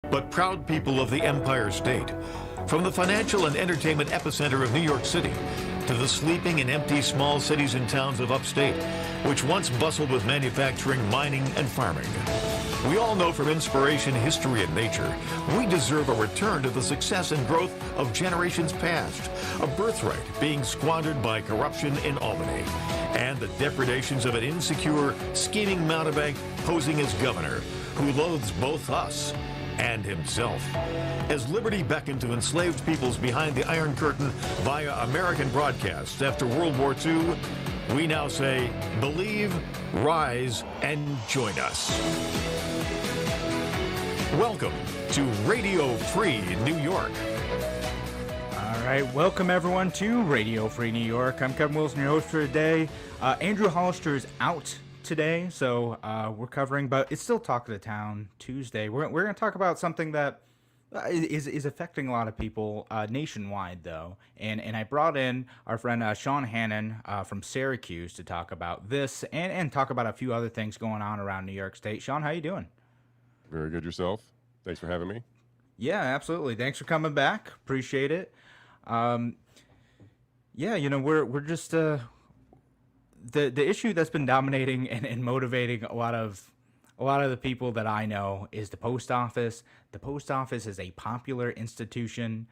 but proud people of the Empire State. From the financial and entertainment epicenter of New York City to the sleeping and empty small cities and towns of upstate, which once bustled with manufacturing, mining, and farming. We all know from inspiration, history, and nature, we deserve a return to the success and growth of generations past, a birthright being squandered by corruption in Albany, and the depredations of an insecure, scheming mountebank posing as governor, who loathes both us and himself. As liberty beckoned to enslaved peoples behind the Iron Curtain via American broadcasts after World War II, we now say, believe, rise, and join us. Welcome to Radio Free New York. All right, welcome everyone to Radio Free New York. I'm Kevin Wilson, your host for today. Andrew Hollister is out today, so we're covering, but it's still Talk of the Town Tuesday. We're going to talk about something that is affecting a lot of people nationwide, though. And I brought in our friend Sean Hannon from Syracuse to talk about this and talk about a few other things going on around New York State. Sean, how you doing? Very good yourself. Thanks for having me. Yeah, absolutely. Thanks for coming back. Appreciate it. Yeah, you know, we're just the issue that's been dominating and motivating a lot of the people that I know is the post office. The post office is a popular institution.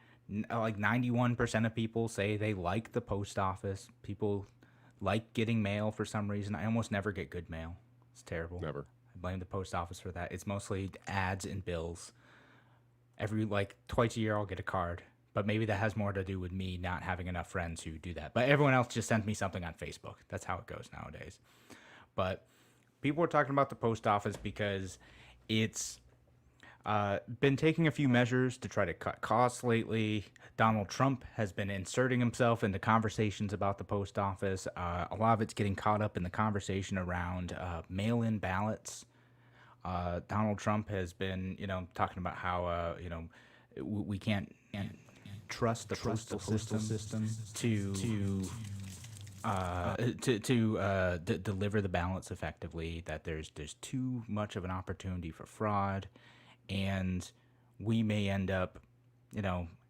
Like 91% of people say they like the post office. People like getting mail for some reason. I almost never get good mail. It's terrible. Never. I blame the post office for that. It's mostly ads and bills. Every twice a year I'll get a card. But maybe that has more to do with me not having enough friends who do that. But everyone else just sends me something on Facebook. That's how it goes nowadays. But people are talking about the post office because it's been taking a few measures to try to cut costs lately. Donald Trump has been inserting himself into conversations about the post office. A lot of it's getting caught up in the conversation around mail-in ballots. Donald Trump has been, talking about how, we can't trust the postal system to deliver the ballots effectively, that there's too much of an opportunity for fraud, and we may end up,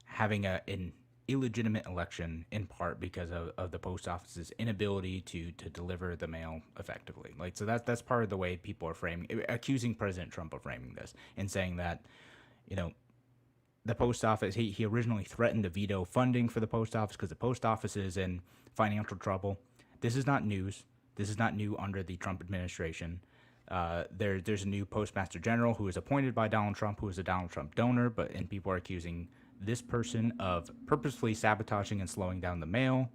having an illegitimate election in part because of the post office's inability to deliver the mail effectively. So that's part of the way people are accusing President Trump of framing this and saying that, the post office, he originally threatened to veto funding for the post office because the post office is in financial trouble. This is not news. This is not new under the Trump administration. There's a new postmaster general who is appointed by Donald Trump, who is a Donald Trump donor, and people are accusing this person of purposefully sabotaging and slowing down the mail.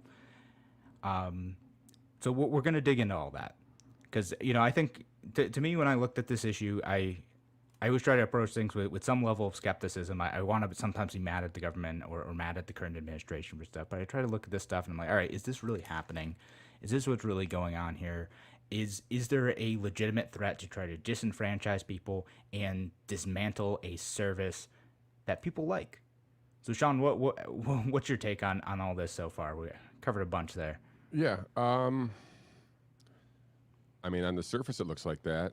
So we're going to dig into all that because, I think to me, when I looked at this issue, I always try to approach things with some level of skepticism. I want to sometimes be mad at the government or mad at the current administration for stuff, but I try to look at this stuff and I'm like, all right, is this really happening? Is this what's really going on here? Is there a legitimate threat to try to disenfranchise people and dismantle a service that people like? So, Sean, what's your take on all this so far? We covered a bunch there. Yeah. On the surface, it looks like that.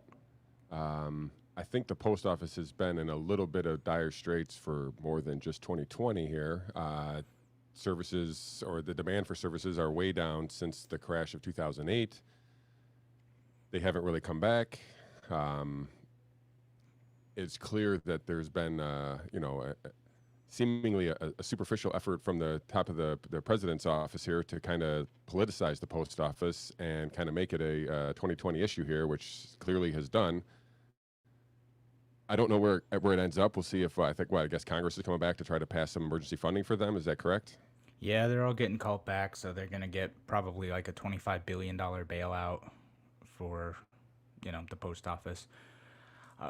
I think the post office has been in a little bit of dire straits for more than just 2020 here. Services, or the demand for services, are way down since the crash of 2008. They haven't really come back. It's clear that there's been, seemingly a superficial effort from the top of the president's office here to kind of politicize the post office and kind of make it a 2020 issue here, which clearly has done. I don't know where it ends up. We'll see if I guess Congress is coming back to try to pass some emergency funding for them. Is that correct? Yeah, they're all getting called back, so they're going to get probably like a $25 billion bailout for, the post office.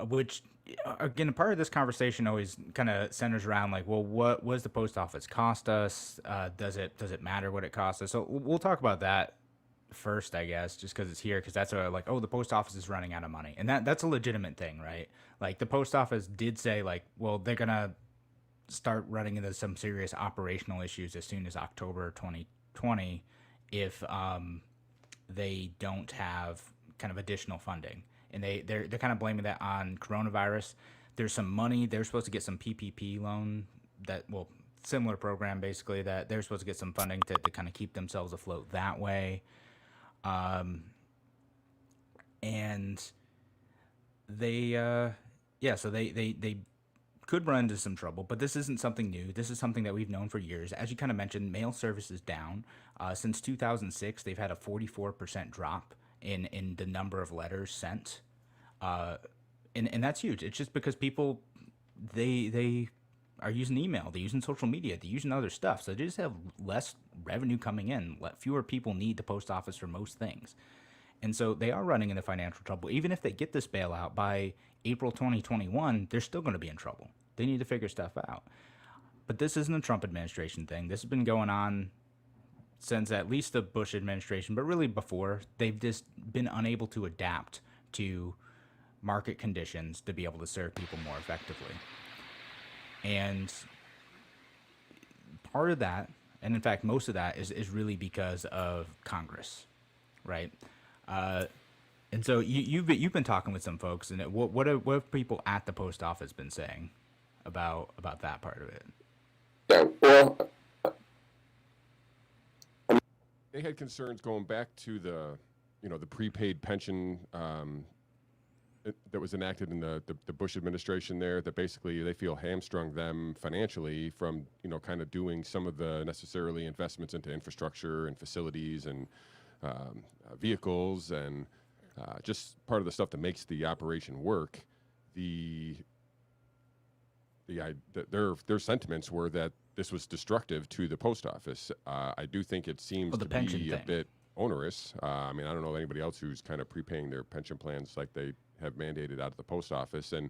Which, again, part of this conversation always kind of centers around what does the post office cost us? Does it matter what it costs us? So we'll talk about that first, I guess, just because it's here, because that's the post office is running out of money, and that's a legitimate thing, right? The post office did say they're gonna start running into some serious operational issues as soon as October 2020 if they don't have kind of additional funding, and they're kind of blaming that on coronavirus. there's some money. They're supposed to get some PPP loan similar program basically, that they're supposed to get some funding to kind of keep themselves afloat that way. And they, so they could run into some trouble, but this isn't something new. This is something that we've known for years. As you kind of mentioned, mail service is down. Since 2006, they've had a 44% drop in the number of letters sent. And that's huge. It's just because people, they are using email, they're using social media, they're using other stuff. So they just have less revenue coming in. Fewer people need the post office for most things. And so they are running into financial trouble. Even if they get this bailout by April 2021, they're still going to be in trouble. They need to figure stuff out. But this isn't a Trump administration thing. This has been going on since at least the Bush administration, but really before. They've just been unable to adapt to market conditions to be able to serve people more effectively. And part of that, and in fact most of that, is really because of Congress, right? And so you've been talking with some folks, and what have people at the post office been saying about that part of it? Yeah, well, They had concerns going back to the prepaid pension that was enacted in the Bush administration there, that basically they feel hamstrung them financially from, kind of doing some of the necessarily investments into infrastructure and facilities and vehicles and just part of the stuff that makes the operation work. Their sentiments were that this was destructive to the post office. I do think it seems to be a bit onerous. I don't know anybody else who's kind of prepaying their pension plans like they have mandated out of the post office. And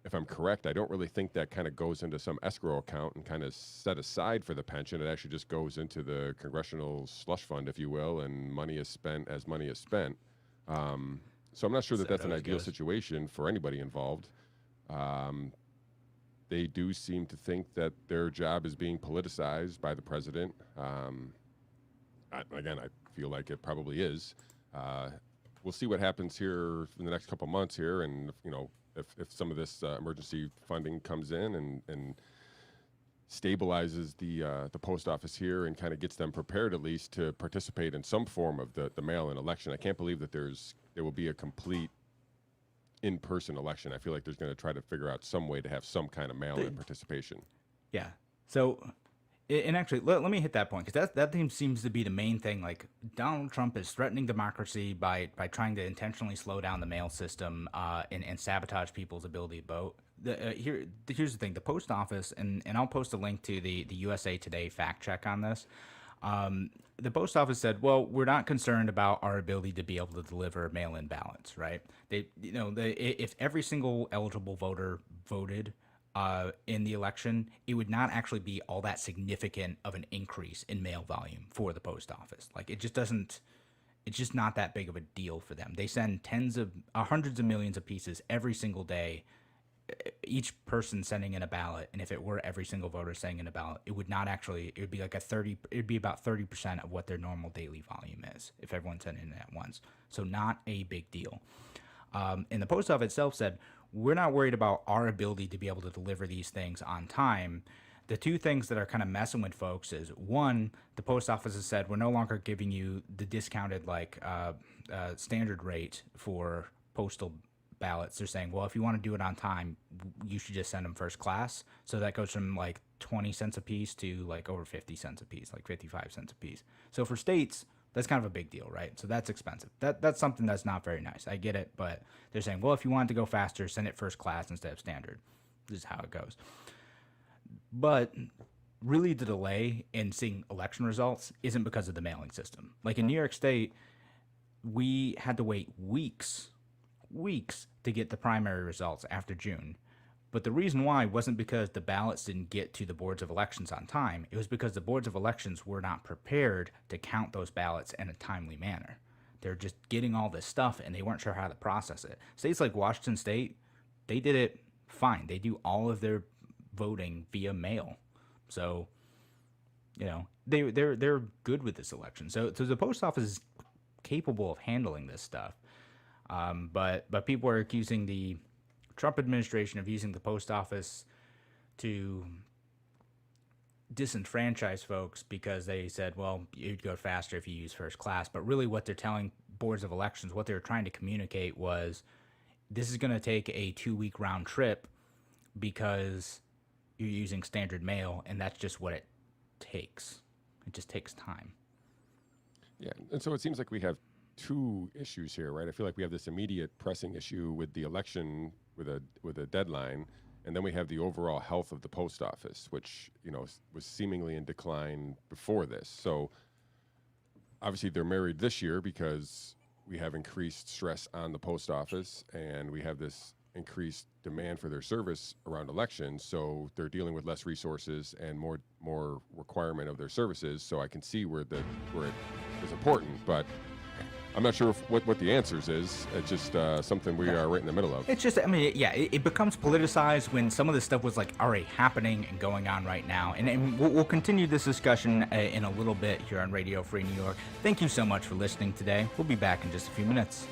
if I'm correct, I don't really think that kind of goes into some escrow account and kind of set aside for the pension. It actually just goes into the congressional slush fund, if you will, and money is spent as money is spent. So I'm not sure that that's an ideal situation for anybody involved. They do seem to think that their job is being politicized by the president. I feel like it probably is. We'll see what happens here in the next couple months here, and if some of this emergency funding comes in and stabilizes the post office here and kind of gets them prepared at least to participate in some form of the mail-in election. I can't believe that there will be a complete in-person election. I feel like there's going to try to figure out some way to have some kind of mail-in participation. Yeah. So, and actually, let me hit that point, because that thing seems to be the main thing. Like, Donald Trump is threatening democracy by trying to intentionally slow down the mail system and sabotage people's ability to vote. Here's the thing: the post office, and I'll post a link to the USA Today fact check on this. The post office said, well, we're not concerned about our ability to be able to deliver mail-in ballots, right? If every single eligible voter voted in the election, it would not actually be all that significant of an increase in mail volume for the post office. Like, it's just not that big of a deal for them. They send hundreds of millions of pieces every single day, each person sending in a ballot. And if it were every single voter sending in a ballot, it would be like it'd be about 30% of what their normal daily volume is if everyone sent in at once. So not a big deal. And the post office itself said, we're not worried about our ability to be able to deliver these things on time. The two things that are kind of messing with folks is, one, the post office has said, we're no longer giving you the discounted standard rate for postal ballots. They're saying, well, if you want to do it on time, you should just send them first class. So that goes from like 20 cents a piece to like over 50 cents a piece, like 55 cents a piece. So for states, that's kind of a big deal, right? So that's expensive. That's something that's not very nice. I get it, but they're saying, well, if you want it to go faster, send it first class instead of standard. This is how it goes. But really, the delay in seeing election results isn't because of the mailing system. Like in New York State, we had to wait weeks to get the primary results after June. But the reason why wasn't because the ballots didn't get to the boards of elections on time. It was because the boards of elections were not prepared to count those ballots in a timely manner. They're just getting all this stuff, and they weren't sure how to process it. States like Washington State, they did it fine. They do all of their voting via mail. So, they're good with this election. So the post office is capable of handling this stuff. But people are accusing the Trump administration of using the post office to disenfranchise folks because they said, well, you'd go faster if you use first class. But really what they're telling boards of elections, what they were trying to communicate was, this is going to take a 2-week round trip because you're using standard mail, and that's just what it takes. It just takes time. Yeah, and so it seems like we have two issues here, right? I feel like we have this immediate pressing issue with the election with a deadline, and then we have the overall health of the post office, which, you know, was seemingly in decline before this. So obviously they're married this year because we have increased stress on the post office, and we have this increased demand for their service around elections. So they're dealing with less resources and more requirement of their services. So I can see where it is important, but I'm not sure what the answers is. It's just something we are right in the middle of. It's just, I mean, yeah, it becomes politicized when some of this stuff was like already happening and going on right now. And we'll continue this discussion in a little bit here on Radio Free New York. Thank you so much for listening today. We'll be back in just a few minutes.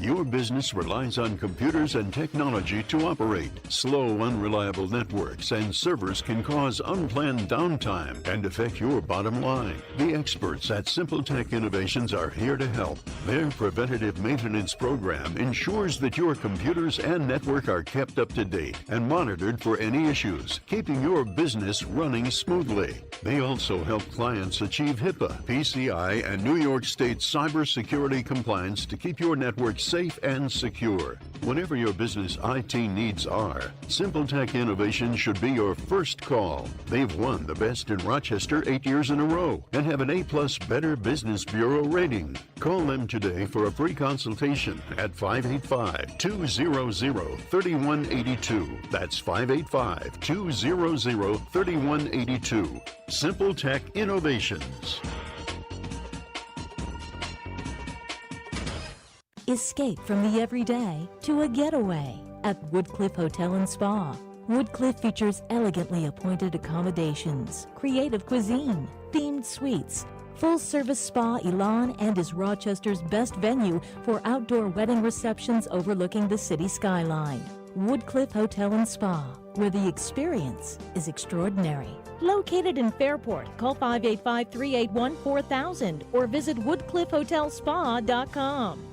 Your business relies on computers and technology to operate. Slow, unreliable networks and servers can cause unplanned downtime and affect your bottom line. The experts at SimpleTech Innovations are here to help. Their preventative maintenance program ensures that your computers and network are kept up to date and monitored for any issues, keeping your business running smoothly. They also help clients achieve HIPAA, PCI, and New York State cybersecurity compliance to keep your network safe and secure. Whatever your business IT needs are, SimpleTech Innovations should be your first call. They've won the Best in Rochester 8 years in a row and have an A+ Better Business Bureau rating. Call them today for a free consultation at 585-200-3182. That's 585-200-3182. SimpleTech Innovations. Escape from the everyday to a getaway at Woodcliff Hotel and Spa. Woodcliff features elegantly appointed accommodations, creative cuisine, themed suites, full-service spa Elan, and is Rochester's best venue for outdoor wedding receptions overlooking the city skyline. Woodcliff Hotel and Spa, where the experience is extraordinary. Located in Fairport, call 585-381-4000 or visit woodcliffhotelspa.com.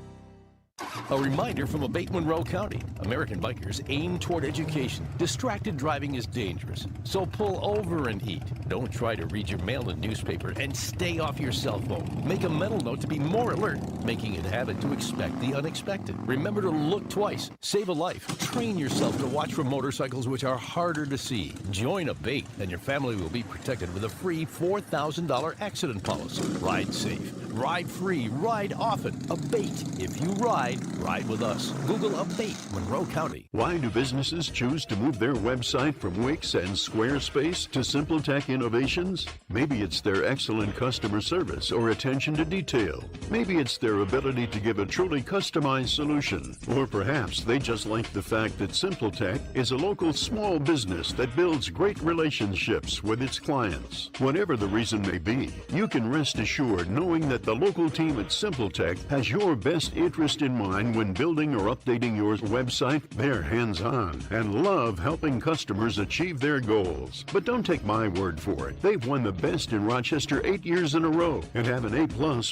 A reminder from Abate Monroe County. American bikers aim toward education. Distracted driving is dangerous, so pull over and eat. Don't try to read your mail and newspaper, and stay off your cell phone. Make a mental note to be more alert, making it a habit to expect the unexpected. Remember to look twice. Save a life. Train yourself to watch for motorcycles which are harder to see. Join Abate, and your family will be protected with a free $4,000 accident policy. Ride safe. Ride free. Ride often. Abate. If you ride with us. Google Abate Monroe County. Why do businesses choose to move their website from Wix and Squarespace to SimpleTech Innovations? Maybe it's their excellent customer service or attention to detail. Maybe it's their ability to give a truly customized solution. Or perhaps they just like the fact that SimpleTech is a local small business that builds great relationships with its clients. Whatever the reason may be, you can rest assured knowing that the local team at SimpleTech has your best interest in mind when building or updating your website. They're hands-on and love helping customers achieve their goals. But don't take my word for it. They've won the Best in Rochester 8 years in a row and have an A+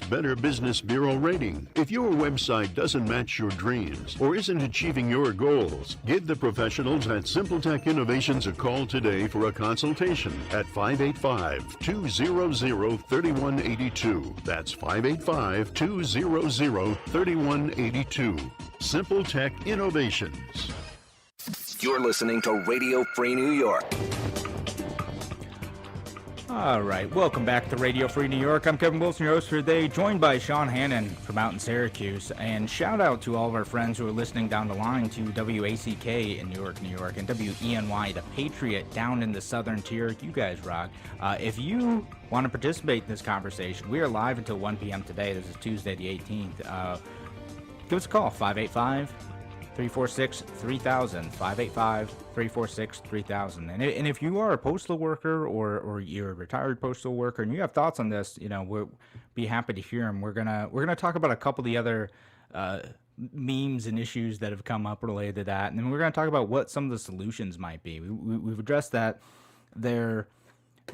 Better Business Bureau rating. If your website doesn't match your dreams or isn't achieving your goals, give the professionals at SimpleTech Innovations a call today for a consultation at 585-200-3182. That's 585-200-3182. SimpleTech Innovations. You're listening to Radio Free New York. All right, welcome back to Radio Free New York. I'm Kevin Wilson, your host for today, joined by Sean Hannon from out in Syracuse. And shout out to all of our friends who are listening down the line to WACK in Newark, New York, and WENY, the Patriot, down in the southern tier. You guys rock. If you want to participate in this conversation, we are live until 1 p.m. today. This is Tuesday the 18th. Give us a call, 585 346-3000, 585-346-3000. And if you are a postal worker or you're a retired postal worker and you have thoughts on this, we'll be happy to hear them. We're gonna talk about a couple of the other memes and issues that have come up related to that, and then we're gonna talk about what some of the solutions might be. We've addressed that there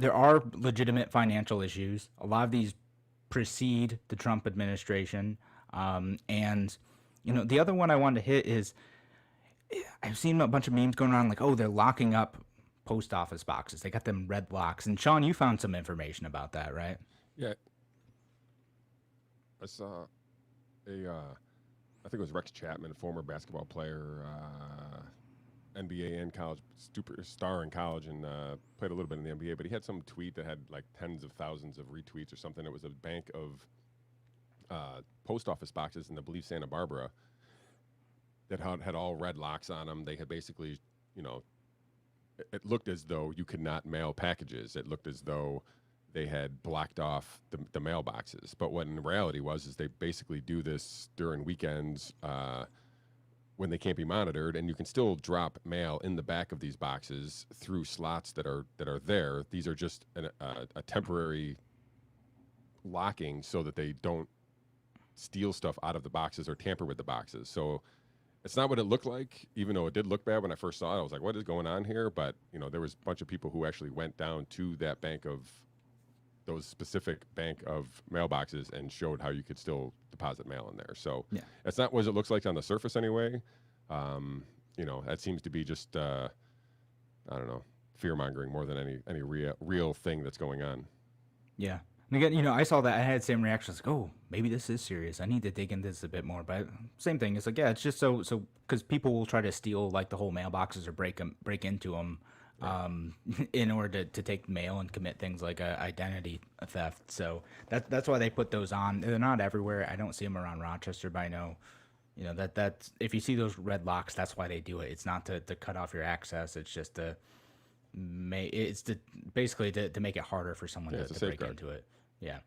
are legitimate financial issues. A lot of these precede the Trump administration, and the other one I wanted to hit is I've seen a bunch of memes going around like, oh, they're locking up post office boxes. They got them red locks. And Sean, you found some information about that, right? Yeah. I saw I think it was Rex Chapman, a former basketball player, NBA and college, superstar in college, and played a little bit in the NBA. But he had some tweet that had like tens of thousands of retweets or something. It was a bank of post office boxes in, I believe, Santa Barbara that had all red locks on them. They had basically, it looked as though you could not mail packages. It looked as though they had blocked off the mailboxes. But what in reality is they basically do this during weekends when they can't be monitored, and you can still drop mail in the back of these boxes through slots that are there. These are just a temporary locking so that they don't steal stuff out of the boxes or tamper with the boxes. So it's not what it looked like, even though it did look bad when I first saw it. I was like, what is going on here? But, there was a bunch of people who actually went down to that those specific bank of mailboxes and showed how you could still deposit mail in there. So it's not what it looks like on the surface anyway. That seems to be just, I don't know, fear-mongering more than any real thing that's going on. Yeah. And again, I saw that. I had the same reactions. Like, oh, maybe this is serious. I need to dig into this a bit more. But same thing. It's like, yeah, it's just so because people will try to steal like the whole mailboxes or break into them in order to take mail and commit things like identity theft. So that's why they put those on. They're not everywhere. I don't see them around Rochester, but I know, that's if you see those red locks, that's why they do it. It's not to cut off your access. It's just basically to make it harder for someone to break into it. Yeah.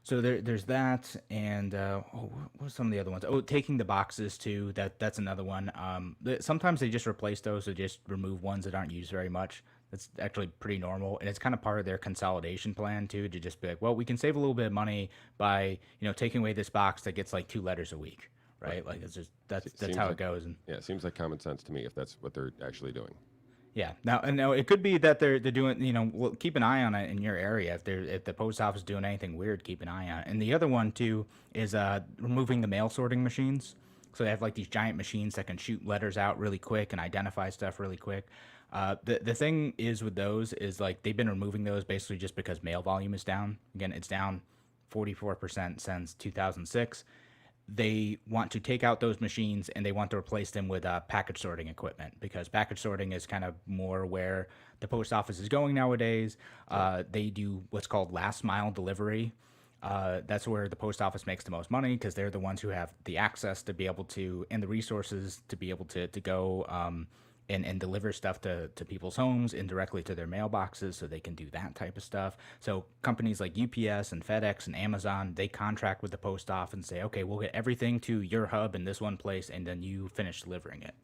So there's that, and what are some of the other ones? Oh, taking the boxes too. That's another one. Sometimes they just replace those, or just remove ones that aren't used very much. That's actually pretty normal, and it's kind of part of their consolidation plan too, to just be like, well, we can save a little bit of money by taking away this box that gets like 2 letters a week, right? Like it's just that's how it goes. And yeah, it seems like common sense to me if that's what they're actually doing. Yeah. Now it could be that they're doing, well, keep an eye on it in your area. If the post office is doing anything weird, keep an eye on it. And the other one too is removing the mail sorting machines. So they have like these giant machines that can shoot letters out really quick and identify stuff really quick. The thing is with those is like they've been removing those basically just because mail volume is down. Again, it's down 44% since 2006. They want to take out those machines and they want to replace them with package sorting equipment, because package sorting is kind of more where the post office is going nowadays. They do what's called last mile delivery. That's where the post office makes the most money, because they're the ones who have the access to be able to, and the resources to be able to go and deliver stuff to people's homes indirectly to their mailboxes, so they can do that type of stuff. So companies like UPS and FedEx and Amazon, they contract with the post office and say, okay, we'll get everything to your hub in this one place, and then you finish delivering it.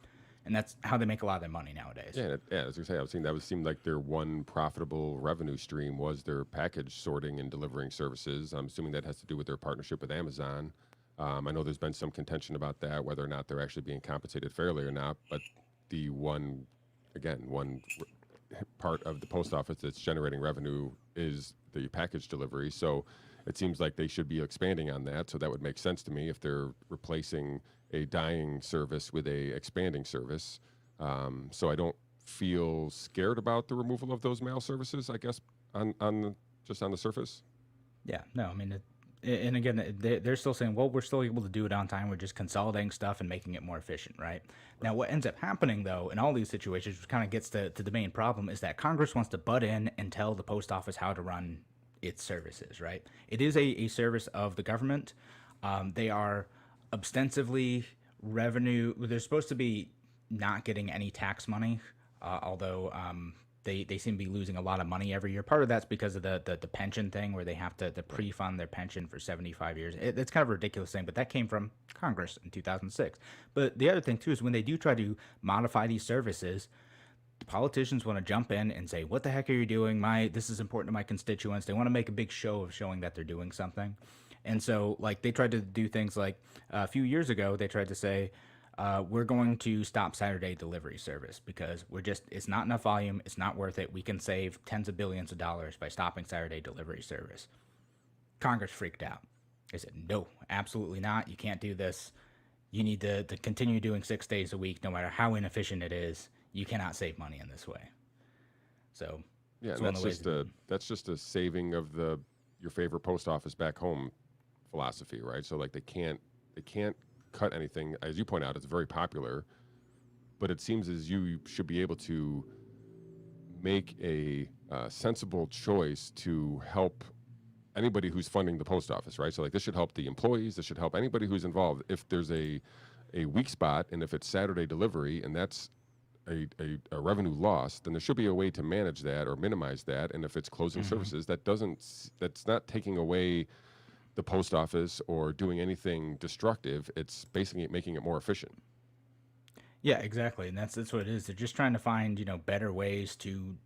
And that's how they make a lot of their money nowadays. Yeah, as you say, that seemed like their one profitable revenue stream was their package sorting and delivering services. I'm assuming that has to do with their partnership with Amazon. I know there's been some contention about that, whether or not they're actually being compensated fairly or not, but the one part of the post office that's generating revenue is the package delivery. So it seems like they should be expanding on that. So that would make sense to me if they're replacing a dying service with a expanding service. So I don't feel scared about the removal of those mail services, I guess, on just on the surface. Yeah, no, I mean, and again, they're still saying, well, we're still able to do it on time. We're just consolidating stuff and making it more efficient, right? Now, what ends up happening, though, in all these situations, which kind of gets to the main problem, is that Congress wants to butt in and tell the post office how to run its services, right? It is a service of the government. They are ostensibly revenue. They're supposed to be not getting any tax money, although they seem to be losing a lot of money every year. Part of that's because of the pension thing where they have to pre-fund their pension for 75 years. It's kind of a ridiculous thing, but that came from Congress in 2006. But the other thing too is when they do try to modify these services, the politicians want to jump in and say, what the heck are you doing? This is important to my constituents. They want to make a big show of showing that they're doing something. And so like they tried to do things like a few years ago, they tried to say, we're going to stop Saturday delivery service because it's not enough volume. It's not worth it. We can save tens of billions of dollars by stopping Saturday delivery service. Congress freaked out. They said, no, absolutely not. You can't do this. You need to continue doing 6 days a week, no matter how inefficient it is. You cannot save money in this way. So yeah, and that's just a saving of your favorite post office back home philosophy, right? So like they can't cut anything. As you point out, it's very popular, but it seems as you should be able to make a sensible choice to help anybody who's funding the post office, right? So like this should help the employees, this should help anybody who's involved. If there's a weak spot and if it's Saturday delivery and that's a revenue loss, then there should be a way to manage that or minimize that. And if it's closing services, that's not taking away the post office or doing anything destructive. It's basically making it more efficient. Yeah, exactly. And that's what it is. They're just trying to find, better ways to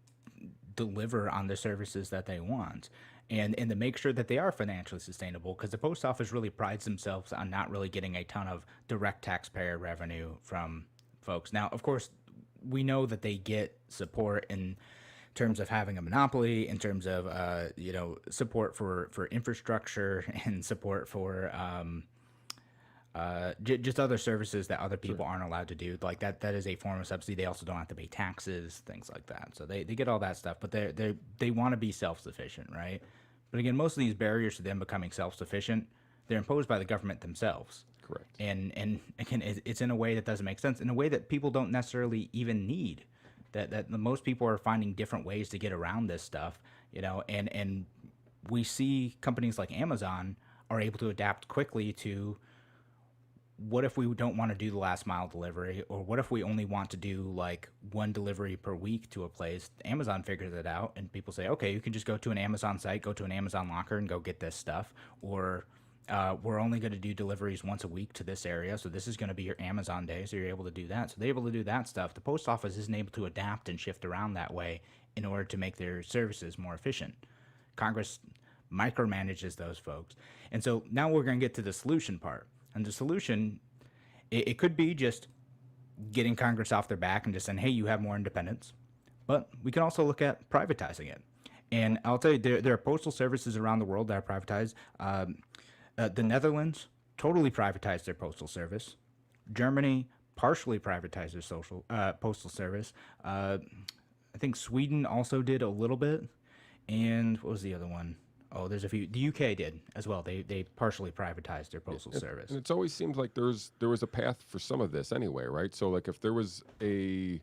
deliver on the services that they want and to make sure that they are financially sustainable, because the post office really prides themselves on not really getting a ton of direct taxpayer revenue from folks. Now, of course, we know that they get support in terms of having a monopoly, in terms of support for infrastructure and support for just other services that other people aren't allowed to do. Like that is a form of subsidy. They also don't have to pay taxes, things like that. So they get all that stuff, but they want to be self-sufficient, right? But again, most of these barriers to them becoming self-sufficient, they're imposed by the government themselves. Correct. And again, it's in a way that doesn't make sense, in a way that people don't necessarily even need. That most people are finding different ways to get around this stuff, and we see companies like Amazon are able to adapt quickly to what if we don't want to do the last mile delivery, or what if we only want to do like one delivery per week to a place. Amazon figures it out, and people say, okay, you can just go to an Amazon site, go to an Amazon locker and go get this stuff, or we're only going to do deliveries once a week to this area, so this is going to be your Amazon day, so you're able to do that. So they're able to do that stuff. The post office isn't able to adapt and shift around that way in order to make their services more efficient. Congress micromanages those folks. And so now we're going to get to the solution part. And the solution, it could be just getting Congress off their back and just saying, hey, you have more independence. But we can also look at privatizing it. And I'll tell you, there are postal services around the world that are privatized. The Netherlands totally privatized their postal service. Germany partially privatized their postal service. I think Sweden also did a little bit. And what was the other one? Oh, there's a few. The UK did as well. They partially privatized their postal service. And it's always seems like there was a path for some of this anyway, right? So like if there was a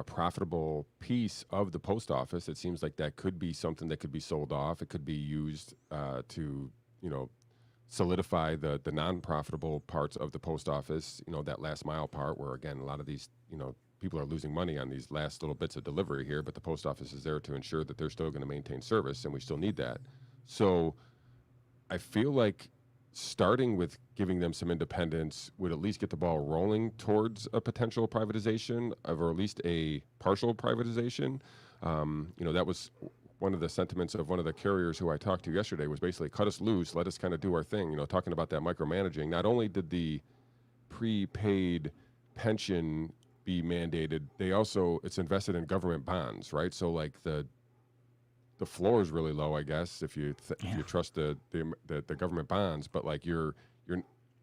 profitable piece of the post office, it seems like that could be something that could be sold off. It could be used to solidify the non-profitable parts of the post office, that last mile part where, again, a lot of these, people are losing money on these last little bits of delivery here, but the post office is there to ensure that they're still going to maintain service, and we still need that. So I feel like starting with giving them some independence would at least get the ball rolling towards a potential privatization or at least a partial privatization. That was one of the sentiments of one of the carriers who I talked to yesterday was basically cut us loose, let us kind of do our thing, talking about that micromanaging. Not only did the prepaid pension be mandated, it's invested in government bonds, right? So like the floor is really low, I guess, if you trust the government bonds, but like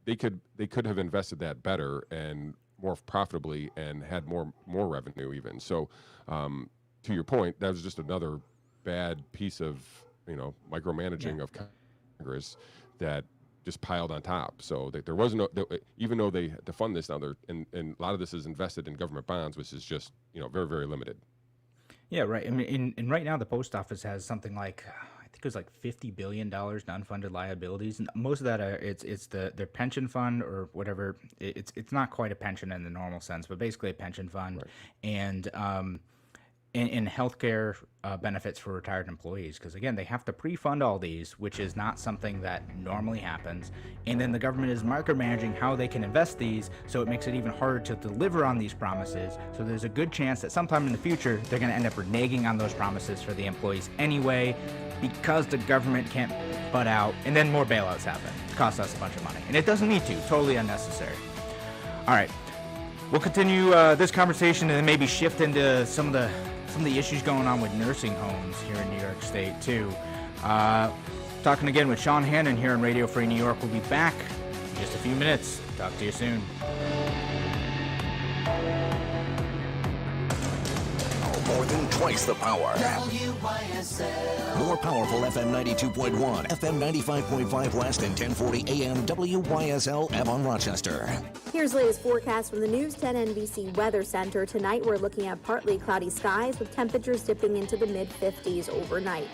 they could have invested that better and more profitably and had more revenue even. So to your point, that was just another bad piece of micromanaging of Congress that just piled on top. So that there was even though they had to fund this now, and a lot of this is invested in government bonds, which is just very, very limited. Yeah, right. I mean, and right now the post office has something like, I think it was like $50 billion non-funded liabilities, and most of that it's their pension fund or whatever. It's not quite a pension in the normal sense, but basically a pension fund, right. And in healthcare benefits for retired employees, because again, they have to pre-fund all these, which is not something that normally happens, and then the government is micromanaging how they can invest these, so it makes it even harder to deliver on these promises. So there's a good chance that sometime in the future they're going to end up reneging on those promises for the employees anyway, because the government can't butt out, and then more bailouts happen. It costs us a bunch of money, and it doesn't need to. Totally unnecessary. All right, we'll continue this conversation and then maybe shift into some of the issues going on with nursing homes here in New York State, too. Talking again with Sean Hannon here on Radio Free New York. We'll be back in just a few minutes. Talk to you soon. More than twice the power. More powerful FM 92.1, FM 95.5 West, and 1040 AM WYSL Avon Rochester. Here's the latest forecast from the News 10 NBC Weather Center. Tonight we're looking at partly cloudy skies with temperatures dipping into the mid-50s overnight.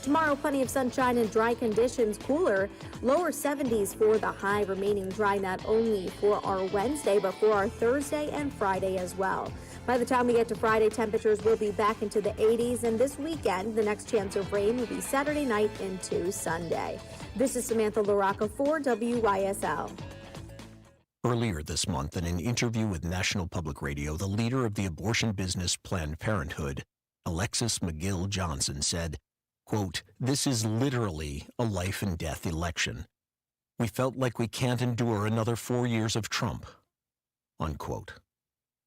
Tomorrow, plenty of sunshine and dry conditions, cooler, lower 70s for the high, remaining dry not only for our Wednesday, but for our Thursday and Friday as well. By the time we get to Friday, temperatures will be back into the 80s, and this weekend, the next chance of rain will be Saturday night into Sunday. This is Samantha LaRocca for WYSL. Earlier this month, in an interview with National Public Radio, the leader of the abortion business Planned Parenthood, Alexis McGill Johnson, said, quote, "This is literally a life and death election. We felt like we can't endure another 4 years of Trump," unquote.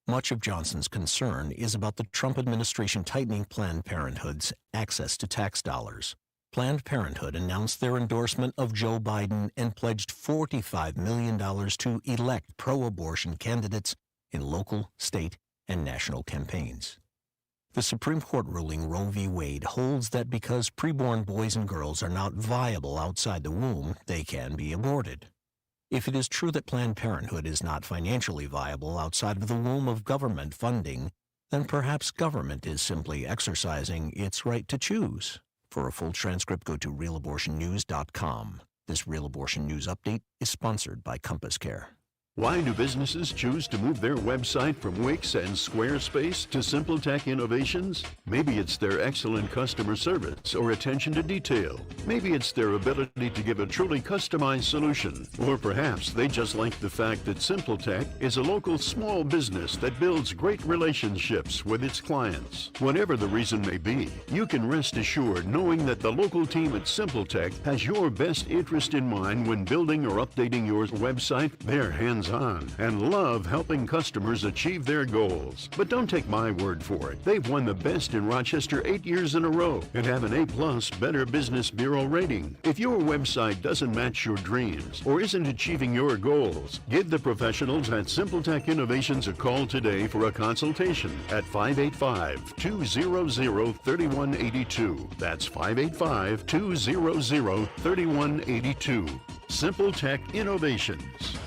Much of Johnson's concern is about the Trump administration tightening Planned Parenthood's access to tax dollars. Planned Parenthood announced their endorsement of Joe Biden and pledged $45 million to elect pro-abortion candidates in local, state, and national campaigns. The Supreme Court ruling Roe v. Wade holds that because preborn boys and girls are not viable outside the womb, they can be aborted. If it is true that Planned Parenthood is not financially viable outside of the womb of government funding, then perhaps government is simply exercising its right to choose. For a full transcript, go to realabortionnews.com. This Real Abortion News Update is sponsored by Compass Care. Why do businesses choose to move their website from Wix and Squarespace to SimpleTech Innovations? Maybe it's their excellent customer service or attention to detail. Maybe it's their ability to give a truly customized solution. Or perhaps they just like the fact that SimpleTech is a local small business that builds great relationships with its clients. Whatever the reason may be, you can rest assured knowing that the local team at SimpleTech has your best interest in mind when building or updating your website. They're hands-on and love helping customers achieve their goals. But don't take my word for it. They've won the best in Rochester 8 years in a row and have an A+ Better Business Bureau rating. If your website doesn't match your dreams or isn't achieving your goals, give the professionals at SimpleTech Innovations a call today for a consultation at 585-200-3182. That's 585-200-3182. SimpleTech Innovations.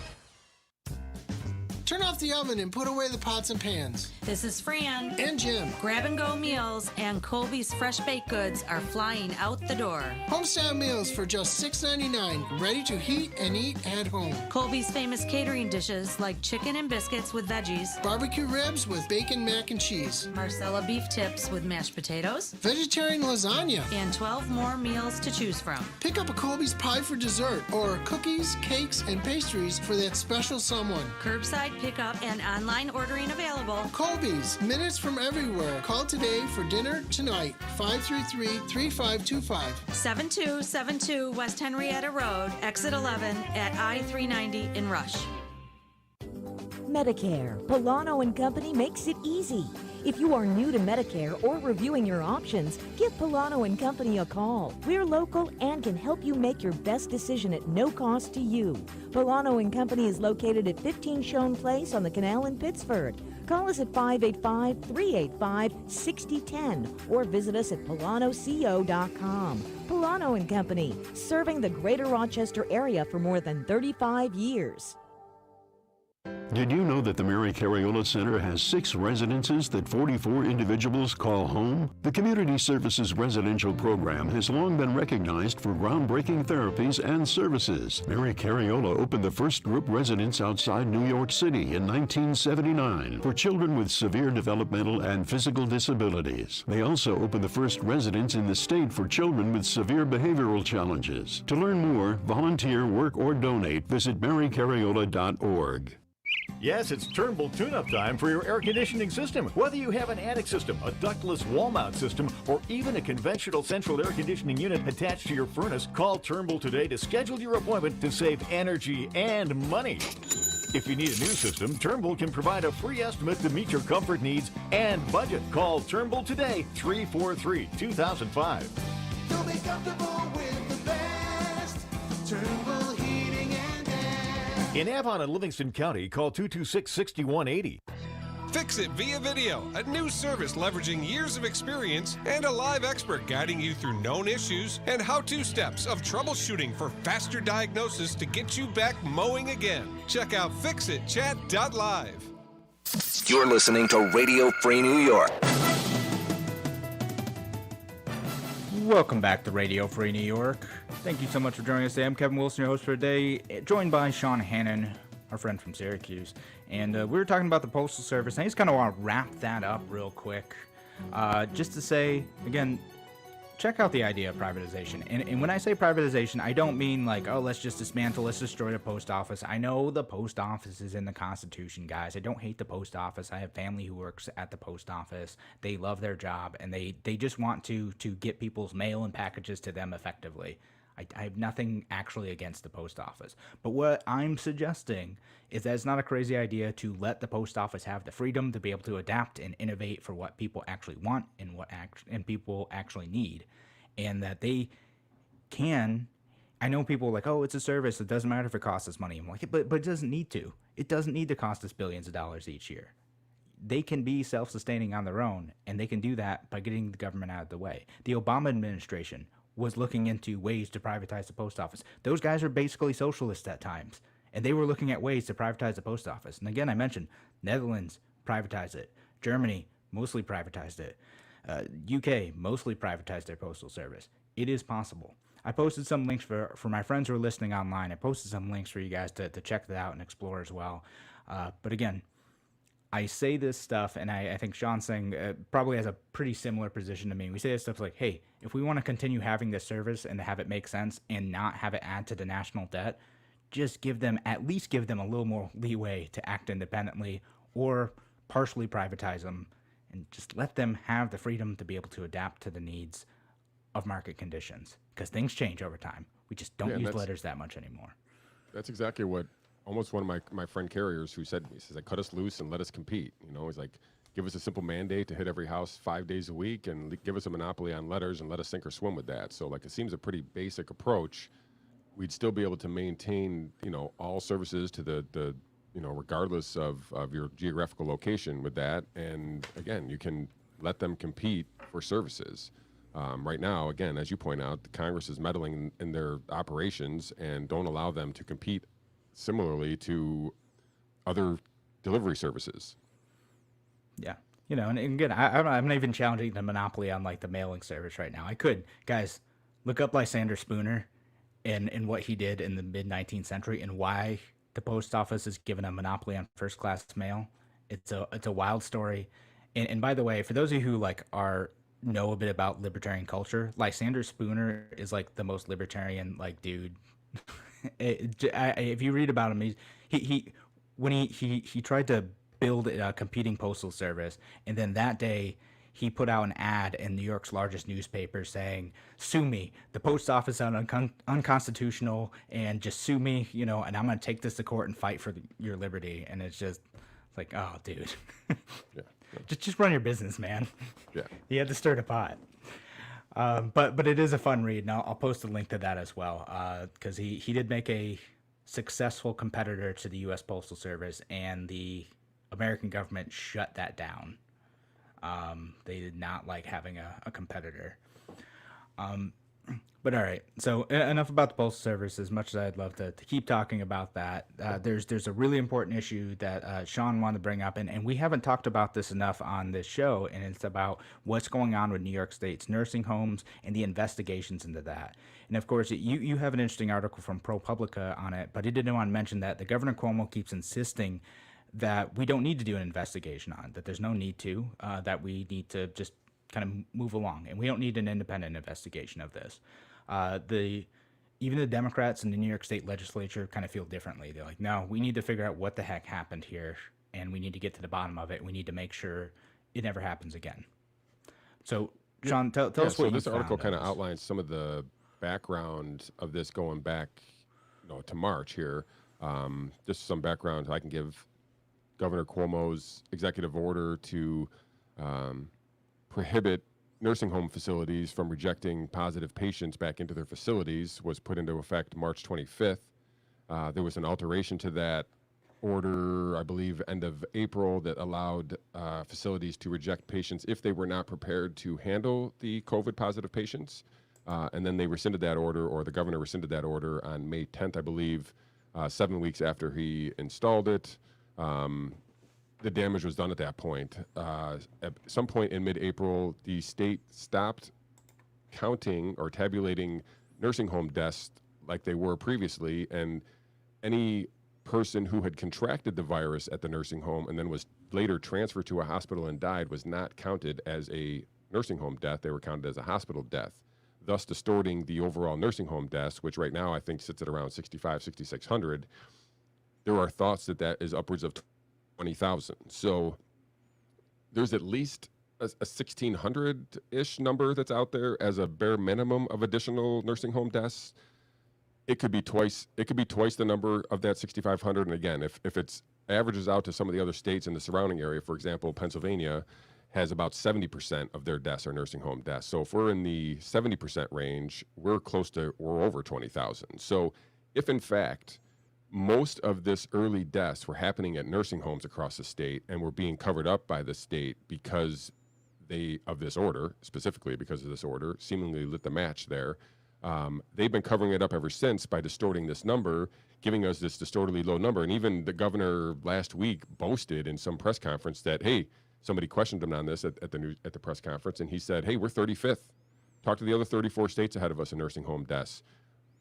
Turn off the oven and put away the pots and pans. This is Fran. And Jim. Grab-and-go meals and Colby's fresh baked goods are flying out the door. Homestyle meals for just $6.99, ready to heat and eat at home. Colby's famous catering dishes like chicken and biscuits with veggies, barbecue ribs with bacon, mac, and cheese, Marcella beef tips with mashed potatoes, vegetarian lasagna, and 12 more meals to choose from. Pick up a Colby's pie for dessert or cookies, cakes, and pastries for that special someone. Curbside pickup and online ordering available. Colby's, minutes from everywhere. Call today for dinner tonight. 533-3525. 7272 West Henrietta Road, exit 11 at I-390 in Rush. Medicare. Polano & Company makes it easy. If you are new to Medicare or reviewing your options, give Polano & Company a call. We're local and can help you make your best decision at no cost to you. Polano & Company is located at 15 Schoen Place on the Canal in Pittsford. Call us at 585-385-6010 or visit us at polanoco.com. Polano & Company, serving the greater Rochester area for more than 35 years. Did you know that the Mary Cariola Center has 6 residences that 44 individuals call home? The Community Services Residential Program has long been recognized for groundbreaking therapies and services. Mary Cariola opened the first group residence outside New York City in 1979 for children with severe developmental and physical disabilities. They also opened the first residence in the state for children with severe behavioral challenges. To learn more, volunteer, work, or donate, visit marycariola.org. Yes, it's Turnbull tune-up time for your air conditioning system. Whether you have an attic system, a ductless wall mount system, or even a conventional central air conditioning unit attached to your furnace, call Turnbull today to schedule your appointment to save energy and money. If you need a new system, Turnbull can provide a free estimate to meet your comfort needs and budget. Call Turnbull today, 343-2005. You'll be comfortable with the best. Turnbull Heating and Air. In Avon and Livingston County, call 226-6180. Fix It via video, a new service leveraging years of experience and a live expert guiding you through known issues and how-to steps of troubleshooting for faster diagnosis to get you back mowing again. Check out fixitchat.live. You're listening to Radio Free New York. Welcome back to Radio Free New York. Thank you so much for joining us today. I'm Kevin Wilson, your host for today, joined by Sean Hannon, our friend from Syracuse. And we were talking about the Postal Service, and I just kind of want to wrap that up real quick. Just to say, again, check out the idea of privatization. And when I say privatization, I don't mean like, oh, let's just dismantle, let's destroy the post office. I know the post office is in the Constitution, guys. I don't hate the post office. I have family who works at the post office. They love their job, and they just want to get people's mail and packages to them effectively. I have nothing actually against the post office. But what I'm suggesting is that it's not a crazy idea to let the post office have the freedom to be able to adapt and innovate for what people actually want and people actually need. And that they can, I know people are like, oh, it's a service, it doesn't matter if it costs us money. I'm like, but it doesn't need to. It doesn't need to cost us billions of dollars each year. They can be self-sustaining on their own, and they can do that by getting the government out of the way. The Obama administration was looking into ways to privatize the post office. Those guys are basically socialists at times, and they were looking at ways to privatize the post office. And again, I mentioned Netherlands privatized it. Germany mostly privatized it. UK mostly privatized their postal service. It is possible. I posted some links for my friends who are listening online. I posted some links for you guys to check that out and explore as well. But again, I say this stuff, and I think Sean Singh probably has a pretty similar position to me. We say this stuff like, hey, if we want to continue having this service and to have it make sense and not have it add to the national debt, just at least give them a little more leeway to act independently or partially privatize them and just let them have the freedom to be able to adapt to the needs of market conditions, because things change over time. We just don't use letters that much anymore. That's exactly what almost one of my friend carriers who said to me, he says, like, cut us loose and let us compete. You know, he's like, give us a simple mandate to hit every house 5 days a week and give us a monopoly on letters and let us sink or swim with that. So, like, it seems a pretty basic approach. We'd still be able to maintain, you know, all services to the you know, regardless of your geographical location with that. And again, you can let them compete for services. Right now, again, as you point out, the Congress is meddling in their operations and don't allow them to compete similarly to other delivery services. Yeah. You know, and again, I'm not even challenging the monopoly on like the mailing service right now. I could, guys, look up Lysander Spooner and what he did in the mid-19th century and why the post office is given a monopoly on first-class mail. It's a wild story. And by the way, for those of you who like know a bit about libertarian culture, Lysander Spooner is like the most libertarian like dude. If you read about him, when he tried to build a competing postal service, and then that day he put out an ad in New York's largest newspaper saying, "Sue me. The post office is unconstitutional, and just sue me, you know, and I'm going to take this to court and fight for your liberty." And it's just like, oh, dude, yeah. just run your business, man. Yeah, you had to stir the pot. But it is a fun read, and I'll post a link to that as well, because he did make a successful competitor to the U.S. Postal Service, and the American government shut that down. They did not like having a competitor. But But all right, so enough about the Postal Service. As much as I'd love to keep talking about that, there's a really important issue that Sean wanted to bring up, and we haven't talked about this enough on this show, and it's about what's going on with New York State's nursing homes and the investigations into that. And of course, you have an interesting article from ProPublica on it, but he didn't want to mention that the Governor Cuomo keeps insisting that we don't need to do an investigation on, that there's no need to, that we need to just kind of move along, and we don't need an independent investigation of this. Even the Democrats in the New York State legislature kind of feel differently. They're like, no, we need to figure out what the heck happened here, and we need to get to the bottom of it. We need to make sure it never happens again. So, Sean, tell us what so you this article kind of found. outlines some of the background of this going back, to March here. Just some background I can give. Governor Cuomo's executive order to prohibit nursing home facilities from rejecting positive patients back into their facilities was put into effect March 25th. There was an alteration to that order, I believe, end of April, that allowed facilities to reject patients if they were not prepared to handle the COVID positive patients. And then they rescinded that order, or the governor rescinded that order on May 10th, I believe, 7 weeks after he installed it. The damage was done at that point. At some point in mid-April, the state stopped counting or tabulating nursing home deaths like they were previously, and any person who had contracted the virus at the nursing home and then was later transferred to a hospital and died was not counted as a nursing home death. They were counted as a hospital death, thus distorting the overall nursing home deaths, which right now I think sits at around 6,600. There are thoughts that that is upwards of 20,000. So there's at least a 1,600-ish number that's out there as a bare minimum of additional nursing home deaths. It could be twice. It could be twice the number of that 6,500. And again, if it's averages out to some of the other states in the surrounding area, for example, Pennsylvania has about 70% of their deaths are nursing home deaths. So if we're in the 70% range, we're over 20,000. So if in fact most of this early deaths were happening at nursing homes across the state and were being covered up by the state because of this order, specifically because of this order, seemingly lit the match there. They've been covering it up ever since by distorting this number, giving us this distortedly low number. And even the governor last week boasted in some press conference that, hey, somebody questioned him on this at the press conference, and he said, hey, we're 35th. Talk to the other 34 states ahead of us in nursing home deaths.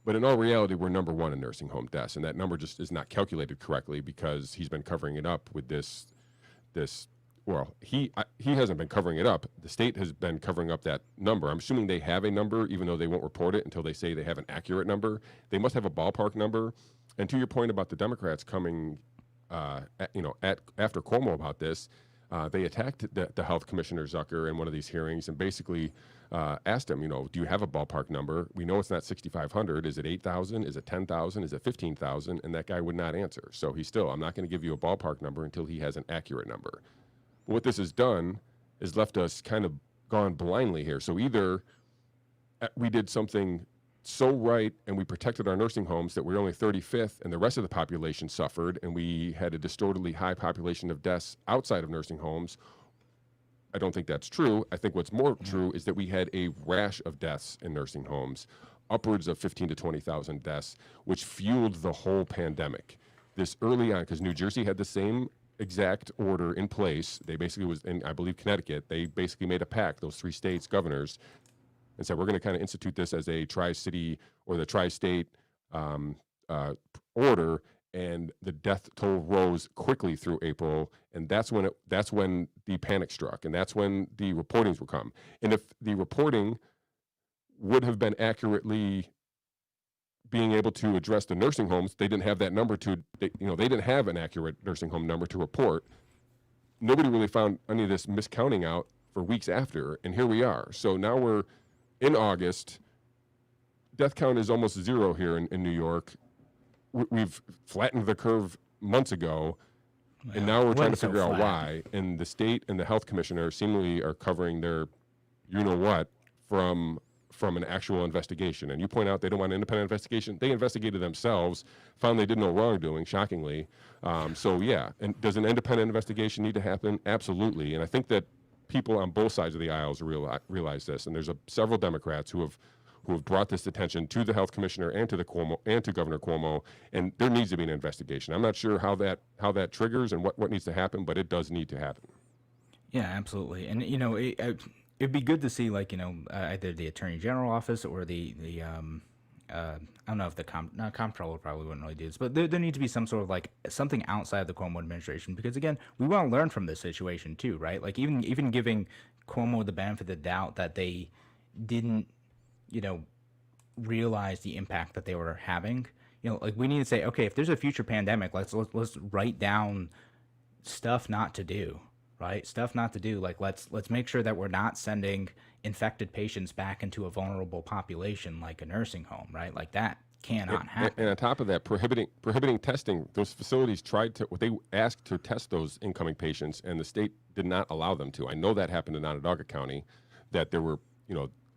But in all reality, we're number one in nursing home deaths, and that number just is not calculated correctly because he's been covering it up with this. Well, he hasn't been covering it up. The state has been covering up that number. I'm assuming they have a number, even though they won't report it until they say they have an accurate number. They must have a ballpark number. And to your point about the Democrats coming, after Cuomo about this, they attacked the health commissioner Zucker in one of these hearings and basically asked him, do you have a ballpark number? We know it's not 6,500. Is it 8,000? Is it 10,000? Is it 15,000? And that guy would not answer. So I'm not going to give you a ballpark number until he has an accurate number. But what this has done is left us kind of gone blindly here. So either we did something so right and we protected our nursing homes that we're only 35th and the rest of the population suffered and we had a distortedly high population of deaths outside of nursing homes. I don't think that's true. I think what's more true is that we had a rash of deaths in nursing homes, upwards of 15 to 20,000 deaths, which fueled the whole pandemic. This early on, because New Jersey had the same exact order in place. They basically I believe Connecticut, they basically made a pact, those three states governors, and said, we're going to kind of institute this as a tri-city or the tri-state order, and the death toll rose quickly through April, and that's when the panic struck, and that's when the reportings would come. And if the reporting would have been accurately being able to address the nursing homes, they didn't have that number they didn't have an accurate nursing home number to report. Nobody really found any of this miscounting out for weeks after, and here we are. So now we're in August. Death count is almost zero here in New York. We've flattened the curve months ago, and now we're trying to figure out why. And the state and the health commissioner seemingly are covering their you-know-what from an actual investigation. And you point out they don't want an independent investigation. They investigated themselves, found they did no wrongdoing, shockingly. And does an independent investigation need to happen? Absolutely. And I think that people on both sides of the aisles realize this. And there's several Democrats who who have brought this attention to the health commissioner and to Governor Cuomo, and there needs to be an investigation. I'm not sure how that triggers and what needs to happen, but it does need to happen. Yeah, absolutely. And it'd be good to see, like, either the Attorney General office or the I don't know if the comptroller probably wouldn't really do this, but there needs to be some sort of like something outside of the Cuomo administration, because again, we want to learn from this situation too, right? Like even giving Cuomo the benefit of the doubt that they didn't, realize the impact that they were having. Like we need to say, okay, if there's a future pandemic, let's write down stuff not to do, right? Stuff not to do. Like let's make sure that we're not sending infected patients back into a vulnerable population like a nursing home, right? Like that cannot happen. And on top of that, prohibiting testing. Those facilities they asked to test those incoming patients, and the state did not allow them to. I know that happened in Onondaga County, that there were,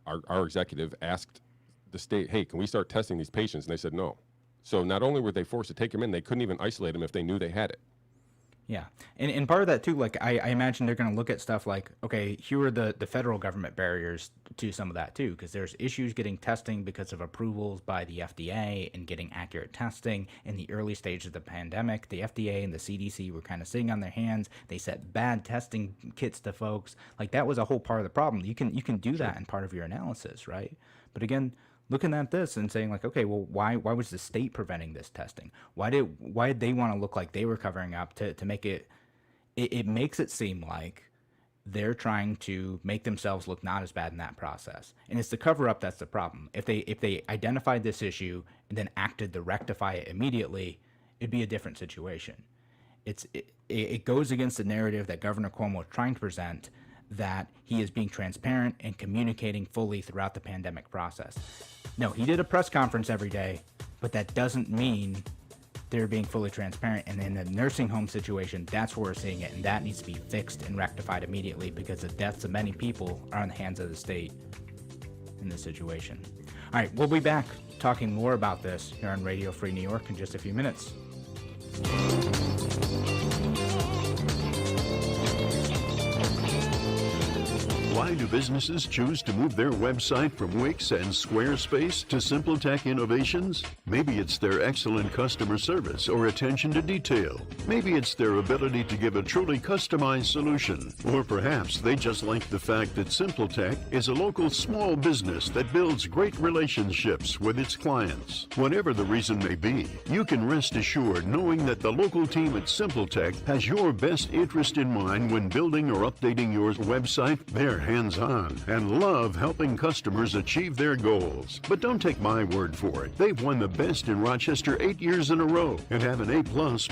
our executive asked the state, hey, can we start testing these patients? And they said no. So not only were they forced to take them in, they couldn't even isolate them if they knew they had it. Yeah. And part of that too, like I imagine they're going to look at stuff like, okay, here are the federal government barriers to some of that too, because there's issues getting testing because of approvals by the FDA and getting accurate testing in the early stages of the pandemic. The FDA and the CDC were kind of sitting on their hands. They sent bad testing kits to folks. Like that was a whole part of the problem. You can do that in part of your analysis, right? But again, looking at this and saying like, okay, well, why was the state preventing this testing? Why did they want to look like they were covering up to make it makes it seem like they're trying to make themselves look not as bad in that process. And it's the cover up that's the problem. If they identified this issue and then acted to rectify it immediately, it'd be a different situation. It goes against the narrative that Governor Cuomo is trying to present, that he is being transparent and communicating fully throughout the pandemic process. No, he did a press conference every day, but that doesn't mean they're being fully transparent. And in the nursing home situation, that's where we're seeing it, and that needs to be fixed and rectified immediately, because the deaths of many people are in the hands of the state in this situation. All right, we'll be back talking more about this here on Radio Free New York in just a few minutes. Why do businesses choose to move their website from Wix and Squarespace to SimpleTech Innovations? Maybe it's their excellent customer service or attention to detail. Maybe it's their ability to give a truly customized solution. Or perhaps they just like the fact that SimpleTech is a local small business that builds great relationships with its clients. Whatever the reason may be, you can rest assured knowing that the local team at SimpleTech has your best interest in mind when building or updating your website. They're hands-on and love helping customers achieve their goals. But don't take my word for it. They've won the best in Rochester 8 years in a row and have an A+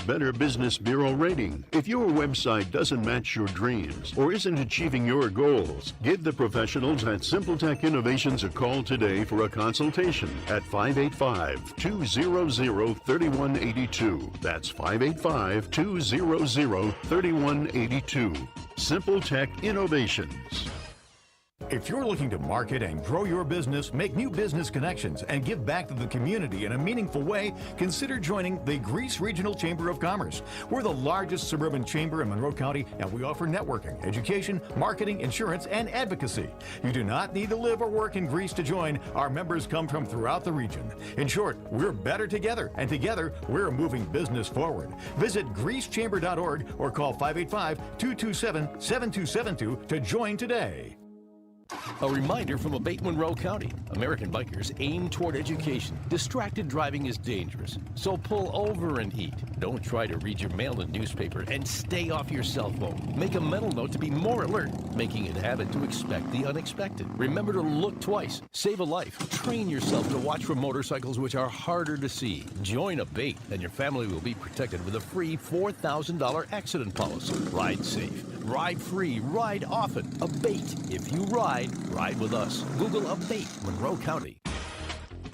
Better Business Bureau rating. If your website doesn't match your dreams or isn't achieving your goals, give the professionals at SimpleTech Innovations a call today for a consultation at 585-200-3182. That's 585-200-3182. SimpleTech Innovations. If you're looking to market and grow your business, make new business connections, and give back to the community in a meaningful way, consider joining the Greece Regional Chamber of Commerce. We're the largest suburban chamber in Monroe County, and we offer networking, education, marketing, insurance, and advocacy. You do not need to live or work in Greece to join. Our members come from throughout the region. In short, we're better together, and together, we're moving business forward. Visit greecechamber.org or call 585-227-7272 to join today. A reminder from Abate Monroe County. American bikers aim toward education. Distracted driving is dangerous, so pull over and eat. Don't try to read your mail and newspaper, and stay off your cell phone. Make a mental note to be more alert, making it a habit to expect the unexpected. Remember to look twice. Save a life. Train yourself to watch for motorcycles which are harder to see. Join Abate, and your family will be protected with a free $4,000 accident policy. Ride safe. Ride free, ride often. Abate. If you ride with us. Google Abate Monroe County.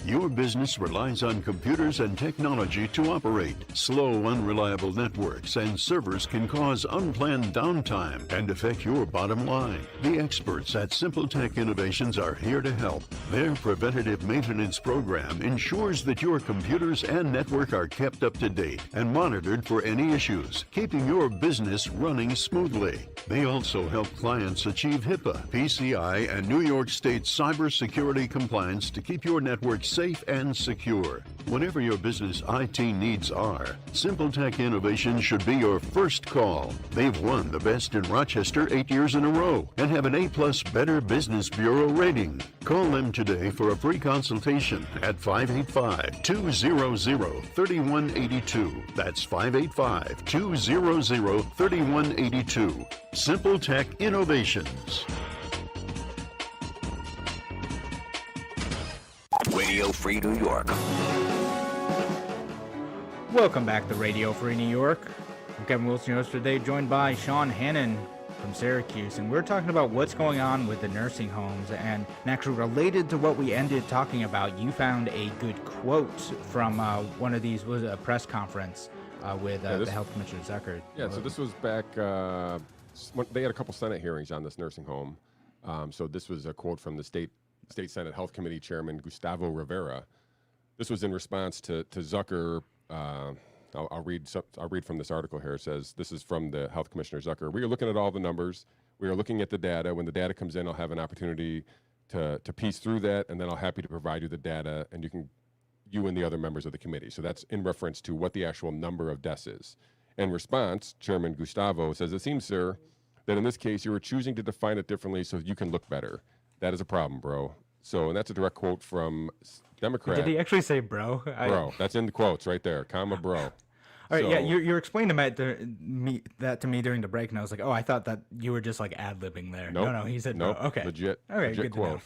Your business relies on computers and technology to operate. Slow, unreliable networks and servers can cause unplanned downtime and affect your bottom line. The experts at Simple Tech Innovations are here to help. Their preventative maintenance program ensures that your computers and network are kept up to date and monitored for any issues, keeping your business running smoothly. They also help clients achieve HIPAA, PCI, and New York State cybersecurity compliance to keep your network safe and secure. Whatever your business IT needs are, Simple Tech Innovations should be your first call. They've won the best in Rochester 8 years in a row and have an A+ Better Business Bureau rating. Call them today for a free consultation at 585-200-3182. That's 585-200-3182. Simple Tech Innovations. Radio Free New York. Welcome back to Radio Free New York. I'm Kevin Wilson, host today, joined by Sean Hannon from Syracuse, and we're talking about what's going on with the nursing homes. And actually, related to what we ended talking about, you found a good quote from one of these, was a press conference with the Health Commissioner Zucker. Yeah, so this was back. They had a couple Senate hearings on this nursing home. So this was a quote from the State Senate Health Committee Chairman Gustavo Rivera. This was in response to Zucker. I'll read from this article here. It says, this is from the Health Commissioner Zucker. We are looking at all the numbers. We are looking at the data. When the data comes in, I'll have an opportunity to piece through that, and then I'll happy to provide you the data, and you and the other members of the committee. So that's in reference to what the actual number of deaths is. In response, Chairman Gustavo says, it seems, sir, that in this case, you are choosing to define it differently so you can look better. That is a problem, bro. So, and that's a direct quote from Democrat. Did he actually say bro? Bro. That's in the quotes right there, comma, bro. All right, yeah, you're explaining that to me during the break, and I was like, oh, I thought that you were just like ad-libbing there. Nope. No, he said nope. bro. Okay. Legit good quote.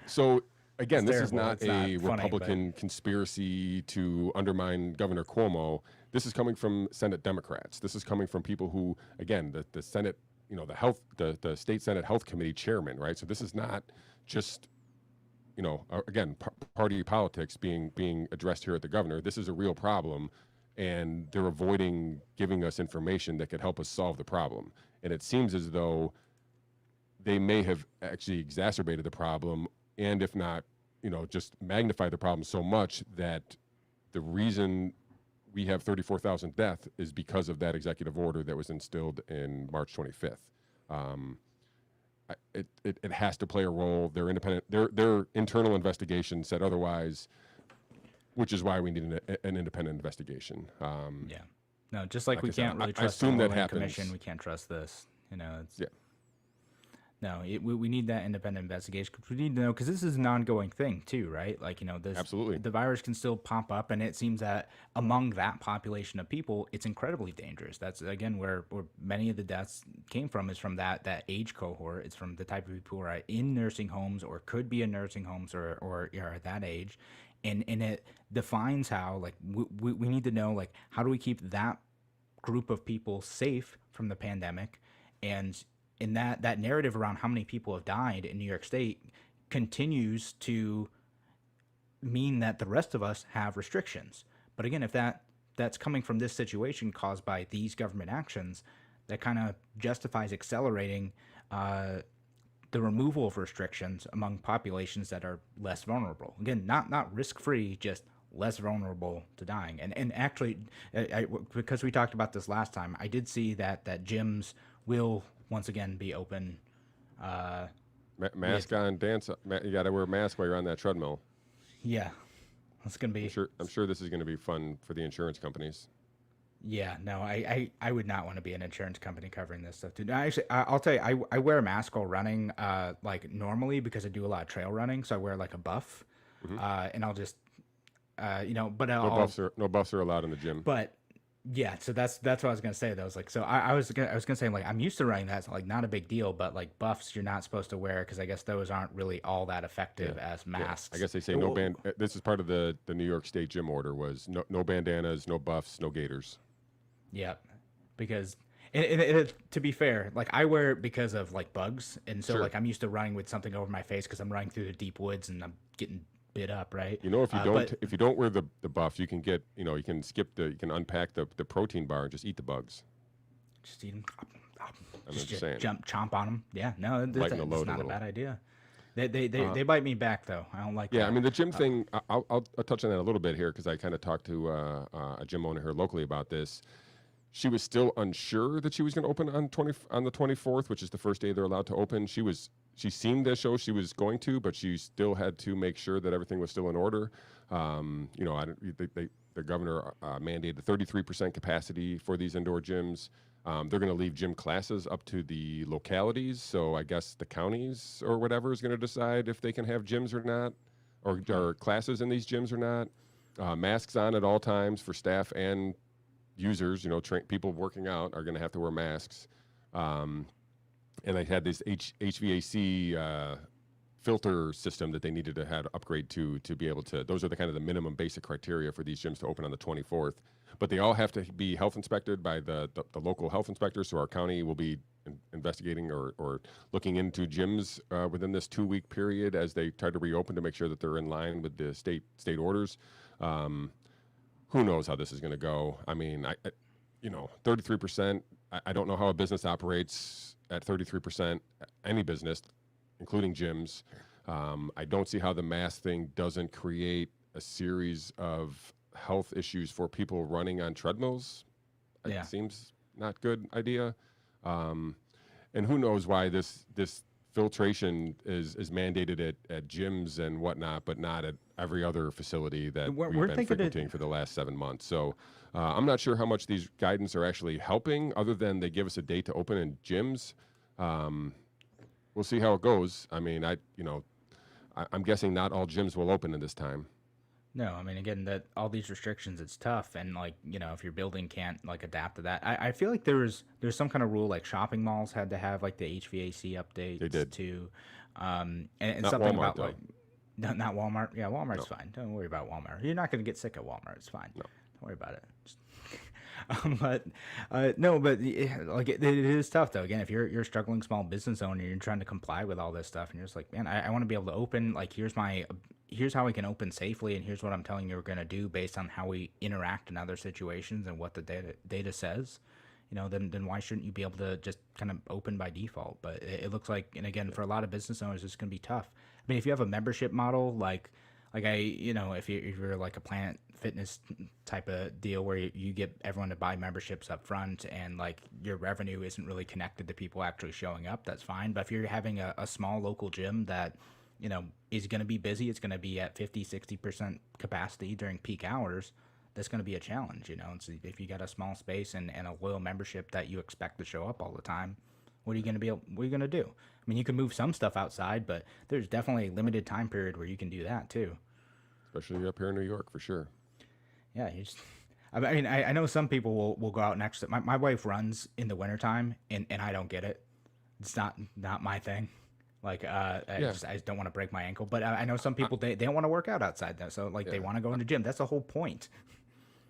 So, again, this is not a Republican conspiracy to undermine Governor Cuomo. This is coming from Senate Democrats. This is coming from people who, again, the Senate, the State Senate Health Committee chairman, right? So this is not just, again, party politics being addressed here at the governor. This is a real problem, and they're avoiding giving us information that could help us solve the problem. And it seems as though they may have actually exacerbated the problem, and if not, just magnified the problem so much that the reason we have 34,000 deaths is because of that executive order that was instilled in March 25th. It has to play a role. Their internal investigation said otherwise, which is why we need an independent investigation. Yeah. No, just like we can't really trust the Commission, we can't trust this. It's, yeah. No, we need that independent investigation. We need to know, because this is an ongoing thing too, right? Like, this, absolutely, the virus can still pop up, and it seems that among that population of people, it's incredibly dangerous. That's, again, where many of the deaths came from, is from that age cohort. It's from the type of people who are in nursing homes or could be in nursing homes or are at that age. And it defines how, like, we need to know, like, how do we keep that group of people safe from the pandemic? And in that narrative around how many people have died in New York State continues to mean that the rest of us have restrictions. But again, if that's coming from this situation caused by these government actions, that kind of justifies accelerating the removal of restrictions among populations that are less vulnerable. Again, not risk-free, just less vulnerable to dying. And actually, because we talked about this last time, I did see that gyms will once again be open. Mask on, dance. You got to wear a mask while you're on that treadmill. Yeah, it's gonna be. I'm sure this is going to be fun for the insurance companies. Yeah, no, I would not want to be an insurance company covering this stuff, dude. Actually, I'll tell you, I wear a mask while running, like normally, because I do a lot of trail running, so I wear like a buff, and I'll just, but no buffs are allowed in the gym. But yeah, so that's what I was gonna say though. I was like, so I was gonna say, like, I'm used to running that, so like not a big deal, but like buffs you're not supposed to wear, because I guess those aren't really all that effective as masks. Yeah. I guess they say no band. This is part of the New York State gym order, was no bandanas, no buffs, no gaiters. Yeah, because and to be fair, like I wear it because of like bugs, and so like I'm used to running with something over my face because I'm running through the deep woods and I'm getting bid up, right? You know, if you don't wear the buff, you can get, you can unpack the protein bar and just eat the bugs. Just eat them. I'm just saying. Chomp on them. Yeah, no, that's not a bad idea. They bite me back though. I don't like that. Yeah, I mean the gym thing. I'll touch on that a little bit here because I kind of talked to a gym owner here locally about this. She was still unsure that she was going to open on the 24th, which is the first day they're allowed to open. She seemed to show she was going to, but she still had to make sure that everything was still in order. The governor mandated 33% capacity for these indoor gyms. They're going to leave gym classes up to the localities. So I guess the counties or whatever is going to decide if they can have gyms or not, or classes in these gyms or not. Masks on at all times for staff and users. People working out are going to have to wear masks. And they had this HVAC filter system that they needed to have upgrade to be able to. Those are the kind of the minimum basic criteria for these gyms to open on the 24th. But they all have to be health inspected by the local health inspector. So our county will be investigating or looking into gyms within this 2-week period as they try to reopen to make sure that they're in line with the state orders. Who knows how this is going to go? I mean, 33%. I don't know how a business operates at 33%. Any business, including gyms. I don't see how the mask thing doesn't create a series of health issues for people running on treadmills. Yeah. It seems not good idea. And who knows why this filtration is mandated at gyms and whatnot, but not at every other facility that we've been frequenting for the last 7 months. So I'm not sure how much these guidance are actually helping, other than they give us a date to open in gyms. We'll see how it goes. I mean, I'm guessing not all gyms will open in this time. No, I mean, again, that all these restrictions, it's tough, and if your building can't adapt to that, I feel like there's some kind of rule, like shopping malls had to have the HVAC updates. They did too, and not something Walmart, about not Walmart. Yeah, Walmart's fine. Don't worry about Walmart. You're not going to get sick at Walmart. It's fine. No. Don't worry about it. It is tough though. Again, if you're a struggling small business owner, you're trying to comply with all this stuff, and you're just like, man, I want to be able to open. Here's how we can open safely, and here's what I'm telling you we're going to do based on how we interact in other situations and what the data says. Then why shouldn't you be able to just kind of open by default? But it looks like, and again, for a lot of business owners, it's going to be tough. I mean, if you have a membership model, if you're like a Planet Fitness type of deal where you get everyone to buy memberships up front, and your revenue isn't really connected to people actually showing up, that's fine. But if you're having a small local gym that is going to be busy, it's going to be at 50-60% capacity during peak hours, that's going to be a challenge. And so if you got a small space and a loyal membership that you expect to show up all the time, what are you going to do? I mean, you can move some stuff outside, but there's definitely a limited time period where you can do that too. Especially up here in New York, for sure. Yeah, I know some people will go out and actually. My wife runs in the wintertime, and I don't get it. It's not my thing. I just don't want to break my ankle. But I know some people they don't want to work out outside though, so they want to go in the gym. That's the whole point.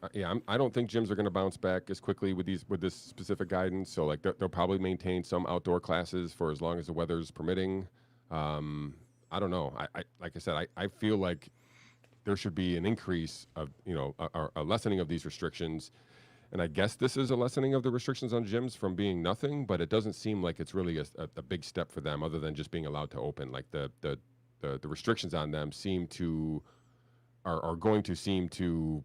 I don't think gyms are going to bounce back as quickly with this specific guidance. So they'll probably maintain some outdoor classes for as long as the weather's permitting. I don't know. Like I said, I feel like there should be an increase of a lessening of these restrictions. And I guess this is a lessening of the restrictions on gyms from being nothing, but it doesn't seem like it's really a big step for them, other than just being allowed to open. Like the restrictions on them are going to seem to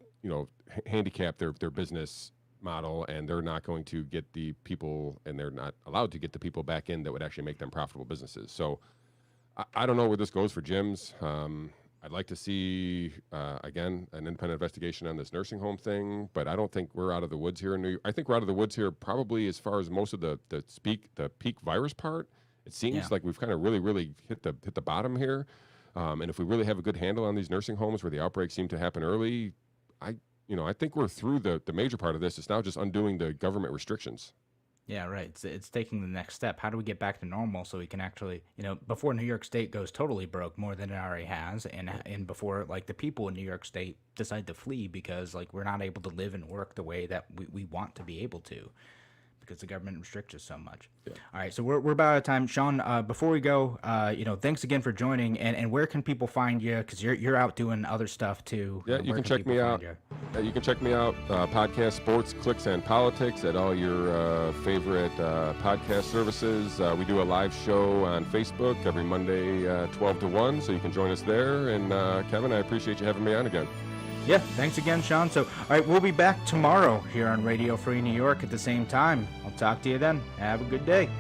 handicap their business model, and they're not going to get the people, and they're not allowed to get the people back in that would actually make them profitable businesses. So I don't know where this goes for gyms. I'd like to see, again, an independent investigation on this nursing home thing, but I don't think we're out of the woods here in New York. I think we're out of the woods here probably as far as most of the peak virus part. It seems like we've kind of really, really hit the bottom here. And if we really have a good handle on these nursing homes where the outbreaks seem to happen early, I think we're through the major part of this. It's now just undoing the government restrictions. Yeah, right. It's taking the next step. How do we get back to normal so we can actually, before New York State goes totally broke more than it already has, and before the people in New York State decide to flee because we're not able to live and work the way that we want to be able to. because the government restricts us so much. Yeah. All right, so we're about out of time. Sean, before we go, thanks again for joining. And where can people find you? Because you're out doing other stuff too. Yeah, you can check me out. You can check me out, podcast Sports, Clicks, and Politics at all your favorite podcast services. We do a live show on Facebook every Monday, 12 to 1, so you can join us there. And Kevin, I appreciate you having me on again. Yeah, thanks again, Sean. So, all right, we'll be back tomorrow here on Radio Free New York at the same time. I'll talk to you then. Have a good day.